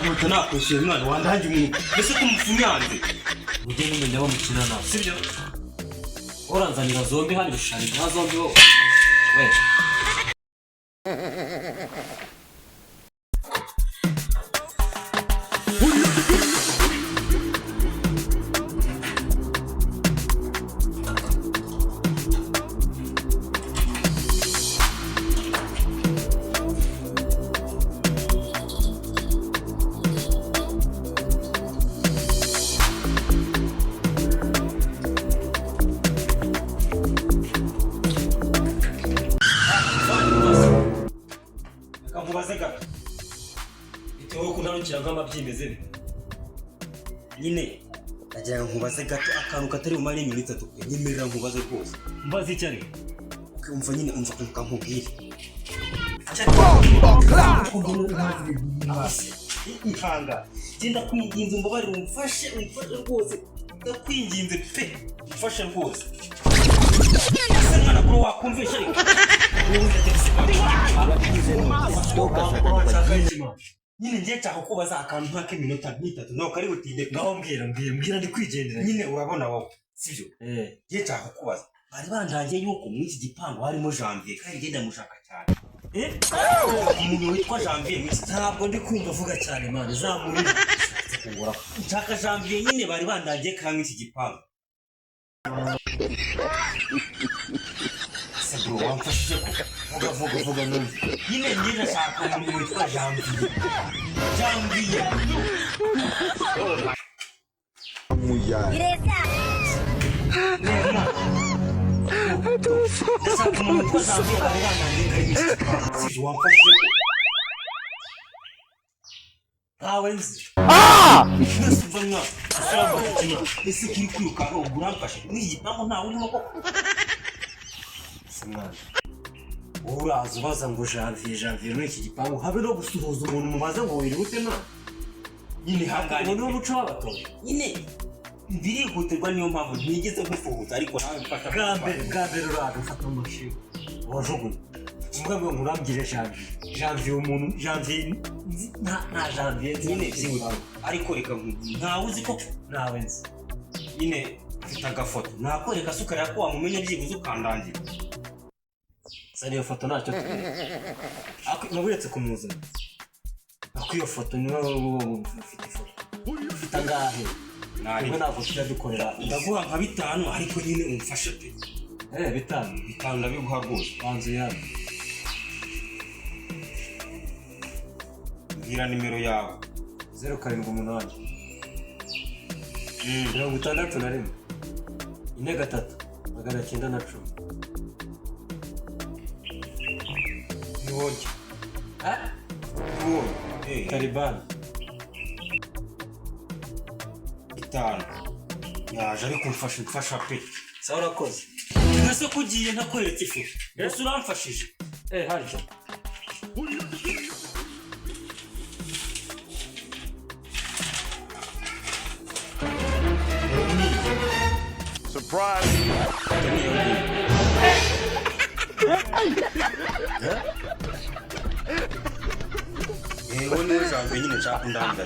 Ntabwo nakwishyura umwana wandange umuntu mbese ko umufunyanze ujye n'umenya abo mukina nawe sibyo uranzanira zombi hano ibishushanyo bya zombi wowe we byimeze nyine nagira nkubaze gato akantu katari umanye iminota 3 nyemerera nkubaze rwose mbaze cyane umva nyine umva nkubwire ihanga genda kwinginze umbabarire umfashe rwose ndakwinginze pe umfashe rwose sana bro wakumvisha nyine ngiye cyako kubaza akantu ntake minota 3 naho kari butinde naho mbwira ndi kwigendera nyine urabona wowe sivyo ngiye cyako kubaza bari bandangiye yuko muri iki gipango harimo Janvier kandi ngenda mushaka cyane umuntu witwa Janvier ntabwo ndi kumva vuga cyane man zamurira kungura nshaka Janvier nyine bari bandangiye kandi iki gipango Bro, wamfashije vuga numva nyine ngira shaka umuntu witwa Janvier uraza ubaza ngo Janvier muri iki gipangu habe no gusuhuza umuntu mubaze ngo wirute na nyine hangane no muco w'abatoye nyine birihutirwa niyo mpamvu ntigeze gufuhuza ariko nawe mfata gambe uraga ufata umushi wajugunye umugabo ngurambire Janvier umuntu Janvier na Janvier nyine ziwe ariko reka ntawe uzi ko nawe nzi nyine mfite agafoto nakwereka sukara ko wamumenya byibuze ukandangira saniyo foto ntacyo nabiretse kumuzana akwiyo foto niba ufite ifoto ufite angahe ntabwo tujya dukorera ndaguha nka 5 ariko nyine umfashe pe 5 ndabiguha rwose banze yawe mbwira nimero yawe 078 61 4 910 Niwoje Taliban itanu yaje ariko mfasha pe sawa urakoze nase kugiye ntakweretse ifu ese uramfashije harya surprise One Janvier nyine nshaka ndangata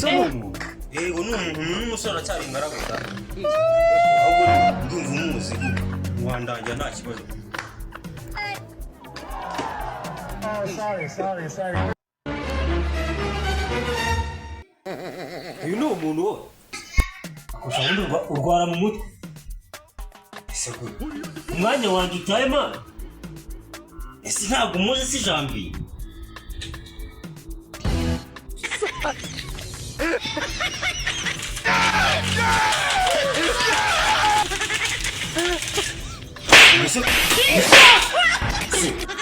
somo umuntu n'umusore cyari ngaraguta ahubwo ndumva umuzi wandangira nta kibazo sorry uyu ni umuntu wo akosha undi urwara mu mutwe ese umwanya wanjye utaye man ese ntabwo umuzi si Janvier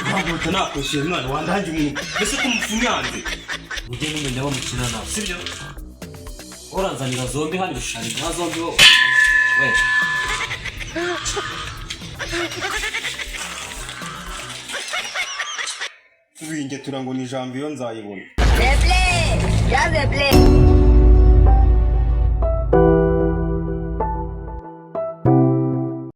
ntabwo nakwishyura umwana wandange umuntu mbese ko umufunyanze ujye n'umenya abo mukina nawe sibyo uranzanira zombi hano ibishushanyo bya zombi wowe we tubinge turango ni Janvier nzayibona Replay, ya replay.